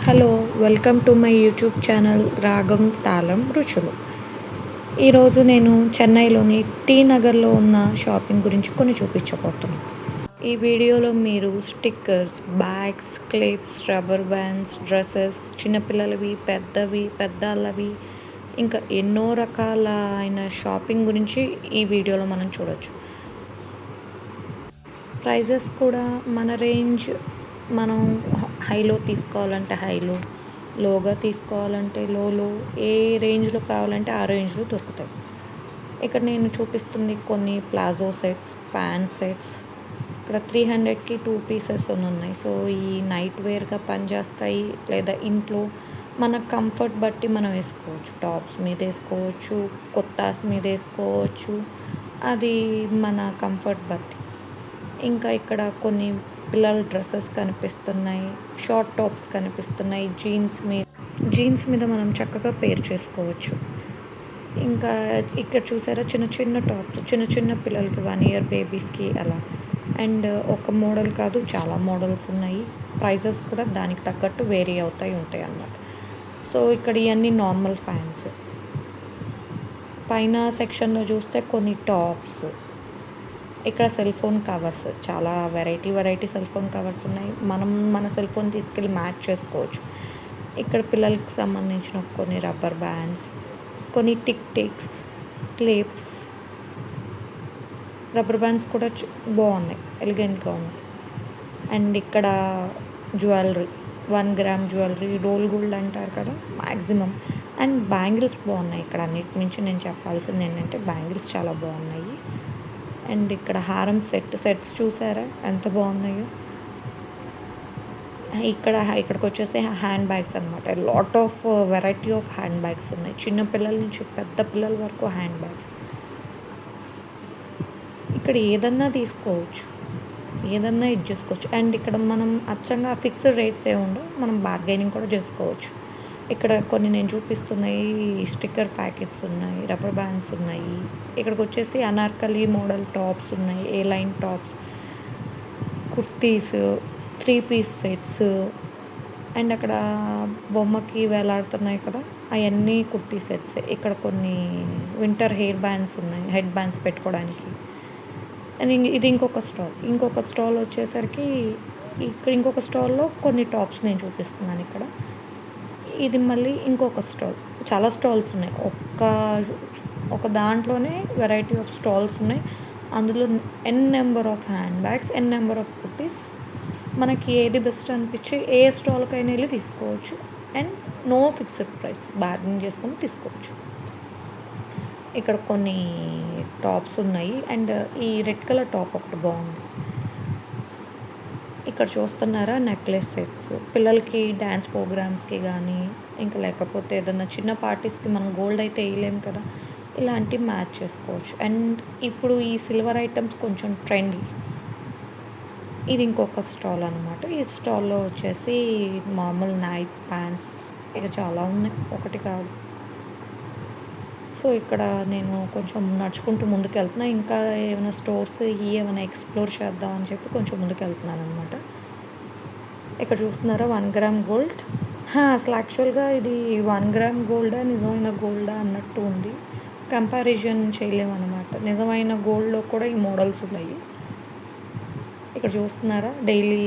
Hello! Welcome to my YouTube channel 'రాగం తాళం రుచులు'. ఈరోజు నేను చెన్నైలోని టీ నగర్‌లో ఉన్న షాపింగ్ గురించి కొన్ని చూపించబోతున్నాను. ఈ వీడియోలో మీరు stickers, bags, clips, rubber bands, dresses, చిన్నపిల్లలవి, పెద్దవి, పెద్దాళ్ళవి ఇంకా ఎన్నో రకాల అయిన షాపింగ్ గురించి ఈ వీడియోలో మనం చూడొచ్చు. ప్రైజెస్ కూడా మన రేంజ్ మనం హైలో తీసుకోవాలంటే హైలో, లోగా తీసుకోవాలంటే లోలో, ఏ రేంజ్‌లో కావాలంటే ఆ రేంజ్‌లో దొరుకుతాయి. ఇక్కడ నేను చూపిస్తుంది కొన్ని ప్లాజో సెట్స్, ప్యాంట్ సెట్స్. ఇక్కడ 300కి 2 పీసెస్ ఉన్నాయి. సో, ఈ నైట్ వేర్‌గా పనిచేస్తాయి. లేదా ఇంట్లో మన కంఫర్ట్ బట్టి మనం వేసుకోవచ్చు. టాప్స్ మీద వేసుకోవచ్చు, కుర్తాస్ మీద వేసుకోవచ్చు. అది మన కంఫర్ట్ బట్టి. ఇంకా ఇక్కడ కొన్ని పిల్లల డ్రెసెస్ కనిపిస్తున్నాయి. షార్ట్ టాప్స్ కనిపిస్తున్నాయి. జీన్స్ మీద మనం చక్కగా పేర్ చేసుకోవచ్చు. ఇంకా ఇక్కడ చూసారా చిన్న చిన్న టాప్స్, చిన్న చిన్న పిల్లలకి 1 ఇయర్ బేబీస్‌కి అలా. అండ్ ఒక మోడల్ కాదు చాలా మోడల్స్ ఉన్నాయి. ప్రైజెస్ కూడా దానికి తగ్గట్టు వేరీ ఉంటాయి అన్నమాట. సో, ఇక్కడ ఇయన్నీ నార్మల్ ఫ్యాన్స్. పైన సెక్షన్‌లో చూస్తే కొన్ని టాప్స్. ఇక్కడ సెల్ ఫోన్ కవర్స్ చాలా వెరైటీ సెల్ ఫోన్ కవర్స్ ఉన్నాయి. మనం మన సెల్ ఫోన్ తీసుకెళ్ళి మ్యాచ్ చేసుకోవచ్చు. ఇక్కడ పిల్లలకి సంబంధించిన కొన్ని రబ్బర్ బ్యాండ్స్, కొన్ని టిక్స్, క్లిప్స్. రబ్బర్ బ్యాండ్స్ కూడా బాగున్నాయి, ఎలిగెంట్గా ఉన్నాయి. అండ్ ఇక్కడ jewellery, 1 gram jewellery, roll gold అంటారు కదా మ్యాక్సిమం. అండ్ బ్యాంగిల్స్ బాగున్నాయి. ఇక్కడ అన్నిటి నుంచి నేను చెప్పాల్సింది ఏంటంటే బ్యాంగిల్స్ చాలా బాగున్నాయి. అండ్ ఇక్కడ హారం సెట్స్ చూసారా ఎంత బాగున్నాయో. ఇక్కడికొచ్చేసి హ్యాండ్ బ్యాగ్స్ అనమాట. Lot of variety of hand bags ఉన్నాయి. చిన్న పిల్లల నుంచి పెద్ద పిల్లల వరకు హ్యాండ్ బ్యాగ్స్. ఇక్కడ ఏదన్నా తీసుకోవచ్చు, ఏదన్నా ఇది చేసుకోవచ్చు. అండ్ ఇక్కడ మనం అచ్చంగా ఫిక్స్డ్ రేట్స్ ఉండవు, మనం బార్గెనింగ్ కూడా చేసుకోవచ్చు. ఇక్కడ కొన్ని నేను చూపిస్తున్నాయి స్టిక్కర్ ప్యాకెట్స్ ఉన్నాయి, రబ్బర్ బ్యాండ్స్ ఉన్నాయి. ఇక్కడికి వచ్చేసి అనార్కలి మోడల్ టాప్స్ ఉన్నాయి, A line tops, kurtis, 3 piece sets. And అక్కడ బొమ్మకి వేలాడుతున్నాయి కదా అవన్నీ కుర్తీ సెట్స్. ఇక్కడ కొన్ని వింటర్ హెయిర్ బ్యాండ్స్ ఉన్నాయి, హెడ్ బ్యాండ్స్ పెట్టుకోవడానికి. అండ్ ఇది ఇంకొక స్టాల్ వచ్చేసరికి ఇక్కడ ఇంకొక స్టాల్లో కొన్ని టాప్స్ నేను చూపిస్తున్నాను ఇక్కడ. ఇది మళ్ళీ ఇంకొక స్టాల్. చాలా స్టాల్స్ ఉన్నాయి. ఒక దాంట్లోనే వెరైటీ ఆఫ్ స్టాల్స్ ఉన్నాయి. అందులో N number of hand bags, N number of kurtis. మనకి ఏది బెస్ట్ అనిపించి ఏ స్టాల్కైనా వెళ్ళి తీసుకోవచ్చు. And no fixed price, bargaining చేసుకొని తీసుకోవచ్చు. ఇక్కడ కొన్ని టాప్స్ ఉన్నాయి. అండ్ ఈ రెడ్ కలర్ టాప్ ఒకటి బాగుంది. ఇక్కడ చూస్తున్నారా నెక్లెస్ సెట్స్. పిల్లలకి డ్యాన్స్ ప్రోగ్రామ్స్కి కానీ ఇంకా లేకపోతే ఏదైనా చిన్న పార్టీస్కి మనం గోల్డ్ అయితే వేయలేము కదా, ఇలాంటివి మ్యాచ్ చేసుకోవచ్చు. అండ్ ఇప్పుడు ఈ సిల్వర్ ఐటమ్స్ కొంచెం ట్రెండీ. ఇది ఇంకొక స్టాల్ అనమాట. ఈ స్టాల్లో వచ్చేసి మామూలు నైట్ ప్యాంట్స్ ఇక చాలా ఉన్నాయి, ఒకటి కాదు. సో, ఇక్కడ నేను కొంచెం నడుచుకుంటూ ముందుకెళ్తున్నా. ఇంకా ఏమైనా స్టోర్స్ ఏమైనా ఎక్స్‌ప్లోర్ చేద్దాం అని చెప్పి కొంచెం ముందుకెళ్తున్నాననమాట. ఇక్కడ చూస్తున్నారా 1 గ్రామ్ గోల్డ్. అసలు యాక్చువల్‌గా ఇది 1 గ్రామ్ గోల్డా, నిజమైన గోల్డా అన్నట్టు ఉంది. కంపారిజన్ చేయలేమనమాట. నిజమైన గోల్డ్‌లో కూడా ఈ మోడల్స్ ఉన్నాయి. ఇక్కడ చూస్తున్నారా డైలీ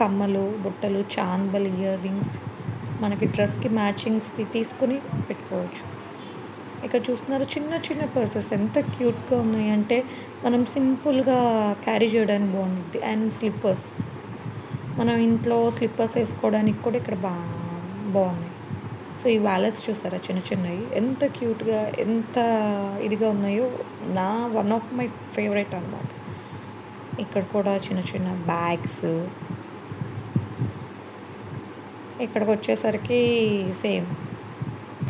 కమ్మలు, బుట్టలు, చాన్బల్ ఇయర్ రింగ్స్ మనకి డ్రెస్‌కి మ్యాచింగ్స్‌కి తీసుకొని పెట్టుకోవచ్చు. ఇక్కడ చూస్తున్నారు చిన్న చిన్న పర్సెస్ ఎంత క్యూట్‌గా ఉన్నాయంటే మనం సింపుల్‌గా క్యారీ చేయడానికి బాగుండిద్ది. అండ్ స్లిప్పర్స్, మనం ఇంట్లో స్లిప్పర్స్ వేసుకోవడానికి కూడా ఇక్కడ బాగున్నాయి. సో, ఈ వాలెట్స్ చూసారా చిన్న చిన్నవి ఎంత క్యూట్‌గా ఎంత ఇదిగా ఉన్నాయో. వన్ ఆఫ్ మై ఫేవరెట్ అనమాట. ఇక్కడ కూడా చిన్న చిన్న బ్యాగ్స్. ఇక్కడికి వచ్చేసరికి సేమ్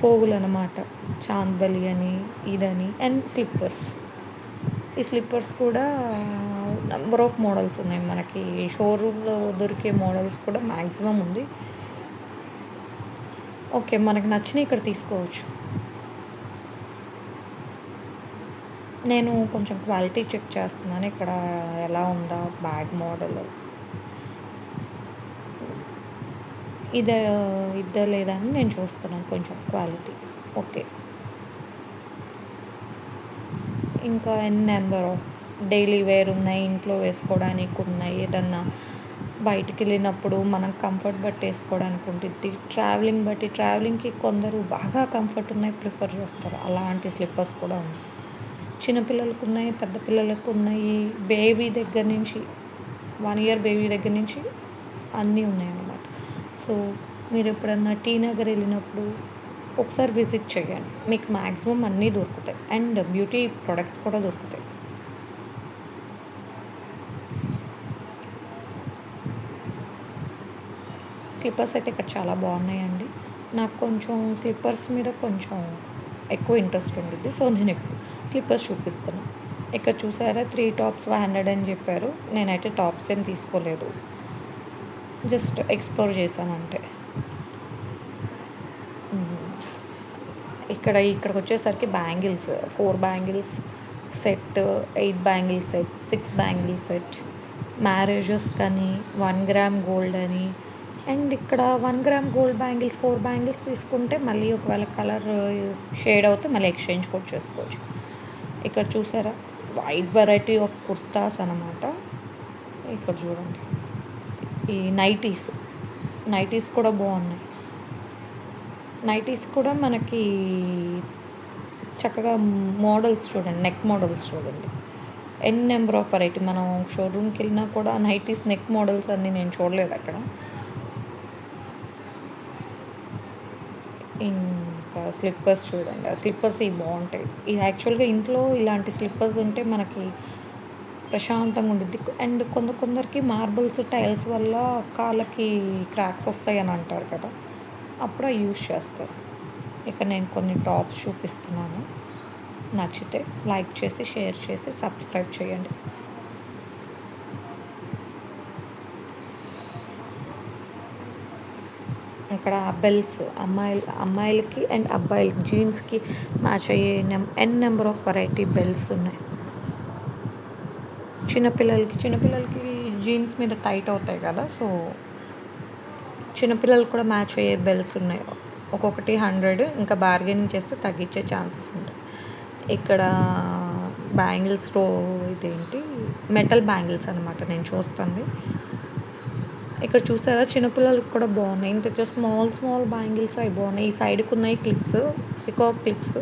పోగులు అనమాట. చాందబలి అని, ఇదని. And slippers. ఈ స్లిప్పర్స్ కూడా నెంబర్ ఆఫ్ మోడల్స్ ఉన్నాయి. మనకి షోరూంలో దొరికే మోడల్స్ కూడా మ్యాక్సిమం ఉంది. ఓకే, మనకు నచ్చినవి ఇక్కడ తీసుకోవచ్చు. నేను కొంచెం క్వాలిటీ చెక్ చేస్తున్నాను ఇక్కడ ఎలా ఉందా బ్యాగ్ మోడల్. ఇదా ఇద్దా లేదా అని నేను చూస్తున్నాను కొంచెం క్వాలిటీ. ఓకే. ఇంకా ఎన్ నంబర్ ఆఫ్ డైలీ వేర్ ఉన్నాయి, ఇంట్లో వేసుకోవడానికి ఉన్నాయి. ఏదన్నా బయటికెళ్ళినప్పుడు మనం కంఫర్ట్ బట్టి ఏసుకోవడానికి ఉండిద్ది. ట్రావెలింగ్‌కి కొందరు బాగా కంఫర్ట్ ఉన్నాయి ప్రిఫర్ చేస్తారు. అలాంటి స్లిప్పర్స్ కూడా ఉన్నాయి. చిన్న పిల్లలకున్నాయి, పెద్ద పిల్లలకున్నాయి. బేబీ దగ్గర నుంచి 1 ఇయర్ బేబీ దగ్గర నుంచి అన్నీ ఉన్నాయన్నమాట. సో, మీరెప్పుడన్నా టీ నగర్ ఎళ్ళినప్పుడు ఒకసారి విజిట్ చేయండి. మీకు మాక్సిమం అన్నీ దొరుకుతాయి. అండ్ బ్యూటీ ప్రొడక్ట్స్ కూడా దొరుకుతాయి. స్లిప్పర్స్ అయితే ఇక్కడ చాలా బాగున్నాయండి. నాకు కొంచెం స్లిప్పర్స్ మీద కొంచెం ఎక్కువ ఇంట్రెస్ట్ ఉండిద్ది. సో, నేను ఎక్కువ స్లిప్పర్స్ చూపిస్తున్నా. ఇక్కడ చూసారా 3 టాప్స్ 500 అని చెప్పారు. నేనైతే టాప్స్ ఏం తీసుకోలేదు. జస్ట్ ఎక్స్‌ప్లోర్ చేశానంతే. హ్మ్. ఇక్కడికొచ్చేసరికి bangles 4 bangles set, 8 bangle set, 6 bangle set, marriages కానీ 1 గ్రామ్ గోల్డ్ అని. అండ్ ఇక్కడ 1 గ్రామ్ గోల్డ్ బ్యాంగిల్స్ 4 బ్యాంగిల్స్ తీసుకుంటే మళ్ళీ ఒకవేళ కలర్ షేడ్ అవుతే మళ్ళీ ఎక్స్చేంజ్ కూడా చేసుకోవచ్చు. ఇక్కడ చూసారా వైడ్ వెరైటీ ఆఫ్ కుర్తాస్ అనమాట. ఇక్కడ చూడండి. ఈ నైటీస్ కూడా బాగున్నాయి. నైటీస్ కూడా మనకి చక్కగా మోడల్స్ చూడండి. నెక్ మోడల్స్ చూడండి. ఎన్ నంబర్ ఆఫ్ వెరైటీ. మనం షోరూమ్‌కెళ్ళినా కూడా నైటీస్ నెక్ మోడల్స్ అన్నీ నేను చూడలేదక్కడ. ఇంకా స్లిప్పర్స్ చూడండి. ఆ స్లిప్పర్స్ ఇవి బావుంటాయి. ఇది యాక్చువల్‌గా ఇంట్లో ఇలాంటి స్లిప్పర్స్ ఉంటే మనకి ప్రశాంతంగా ఉండిద్ది. అండ్ కొందరికి మార్బుల్స్, టైల్స్ వల్ల కాళ్ళకి క్రాక్స్ వస్తాయని అంటారు కదా! అప్పుడు అవి యూజ్ చేస్తారు. ఇక్కడ నేను కొన్ని టాప్స్ చూపిస్తున్నాను. నచ్చితే లైక్ చేసి, షేర్ చేసి, సబ్స్క్రైబ్ చేయండి. ఇక్కడ బెల్ట్స్ అమ్మాయిలకి అండ్ అబ్బాయిలకి జీన్స్‌కి మ్యాచ్ అయ్యే ఎన్ నంబర్ ఆఫ్ వెరైటీ బెల్ట్స్ ఉన్నాయి. చిన్నపిల్లలకి జీన్స్ మీద టైట్ అవుతాయి కదా! సో, చిన్నపిల్లలకి కూడా మ్యాచ్ అయ్యే బెల్ట్స్ ఉన్నాయి. ఒక్కొక్కటి 100 ఇంకా బార్గెనింగ్ చేస్తే తగ్గించే ఛాన్సెస్ ఉంటాయి. ఇక్కడ బ్యాంగిల్స్ ఇదేంటి మెటల్ బ్యాంగిల్స్ అనమాట నేను చూస్తుంది. ఇక్కడ చూసారా చిన్నపిల్లలకి కూడా బాగున్నాయి. ఇంత స్మాల్ బ్యాంగిల్స్ అవి బాగున్నాయి. ఈ సైడ్‌కున్నాయి క్లిప్స్, పికాక్ క్లిప్స్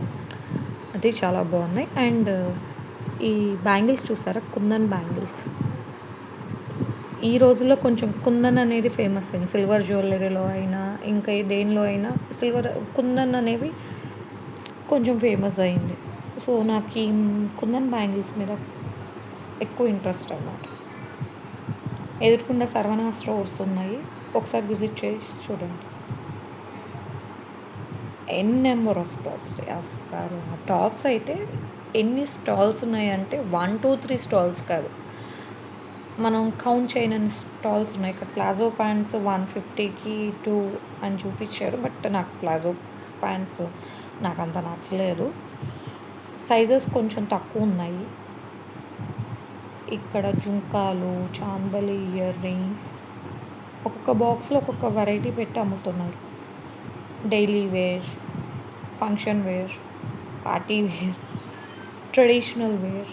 అది చాలా బాగున్నాయి. అండ్ ఈ బ్యాంగిల్స్ చూసారా కుందన్ బ్యాంగిల్స్. ఈ రోజుల్లో కొంచెం కుందన్ అనేది ఫేమస్ అయింది. సిల్వర్ జ్యువెల్లరీలో అయినా, ఇంకా దేనిలో అయినా కుందన్ అనేవి కొంచెం ఫేమస్ అయింది. సో, నాకీ కుందన్ బ్యాంగిల్స్ మీద ఎక్కువ ఇంట్రెస్ట్ అనమాట. ఎదురుగుండా సరవణ స్టోర్స్ ఉన్నాయి. ఒకసారి విజిట్ చేసి చూడండి. ఎన్ నంబర్ ఆఫ్ టాప్స్. అస్సలు ఆ టాప్స్ అయితే ఎన్ని స్టాల్స్ ఉన్నాయంటే 1, 2, 3 స్టాల్స్ కాదు. మనం కౌంట్ చేయనన్ని స్టాల్స్ ఉన్నాయి. ఇక్కడ ప్లాజో ప్యాంట్స్ 150కి 2 అని చూపిచ్చారు. బట్ నాకు ప్లాజో ప్యాంట్స్ నాకంత నచ్చలేదు. సైజెస్ కొంచెం తక్కువున్నాయి. ఇక్కడ జుంకాలు, చాంబలి ఇయర్ రింగ్స్ ఒక్కొక్క బాక్స్‌లో ఒక్కొక్క వెరైటీ పెట్టి అమ్ముతున్నారు. Daily wear, function wear, party wear, traditional wear.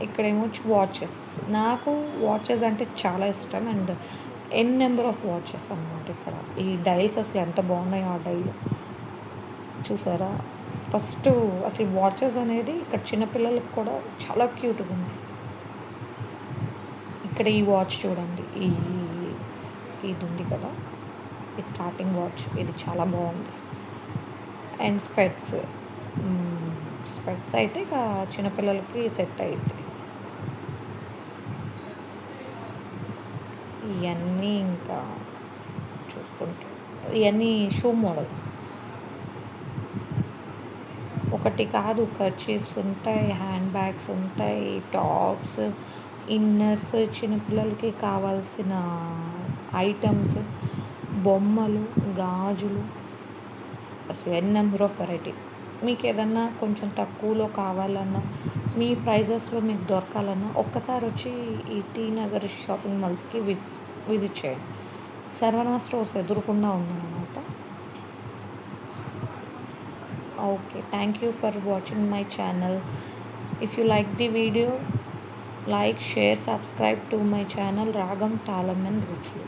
ఇక్కడేమో వాచెస్. నాకు వాచెస్ అంటే చాలా ఇష్టం. And N number of watches అనమాట ఇక్కడ. ఈ డైల్స్ అసలు ఎంత బాగున్నాయో ఆ డైల్. చూసారా? అసలు వాచెస్ అనేది ఇక్కడ చిన్న పిల్లలకి కూడా చాలా క్యూట్‌గా ఉన్నాయి. ఇక్కడ ఈ వాచ్ చూడండి. ఇది ఉంది కదా! ఈ స్టార్టింగ్ వాచ్ ఇది చాలా బాగుంది. అండ్ స్పెట్స్ అయితే ఇక చిన్నపిల్లలకి సెట్ అయ్యిద్ది. ఇయన్నీ ఇంకా చూసుకుంటే ఇయన్నీ షూ మోడల్. ఒకటి కాదు కర్చీఫ్స్ ఉంటాయి, హ్యాండ్ బ్యాగ్స్ ఉంటాయి, టాప్స్, ఇన్నర్స్, చిన్నపిల్లలకి కావాల్సిన ఐటమ్స్, బొమ్మలు, గాజులు అసలు ఎన్ నంబర్ ఆఫ్ వెరైటీ. మీకేదన్నా కొంచెం తక్కువలో కావాలన్నా, మీ ప్రైజెస్‌లో మీకు దొరకాలన్నా ఒక్కసారి వచ్చి ఈ టీ నగర్ షాపింగ్ మాల్స్‌కి విజిట్ చేయండి. సర్వనా స్టోర్స్ ఎదురుగుండా ఉందనమాట. Okay. Thank you for watching my channel. If you like the video, like, share, subscribe to my channel రాగం తాళం అండ్ రుచులు.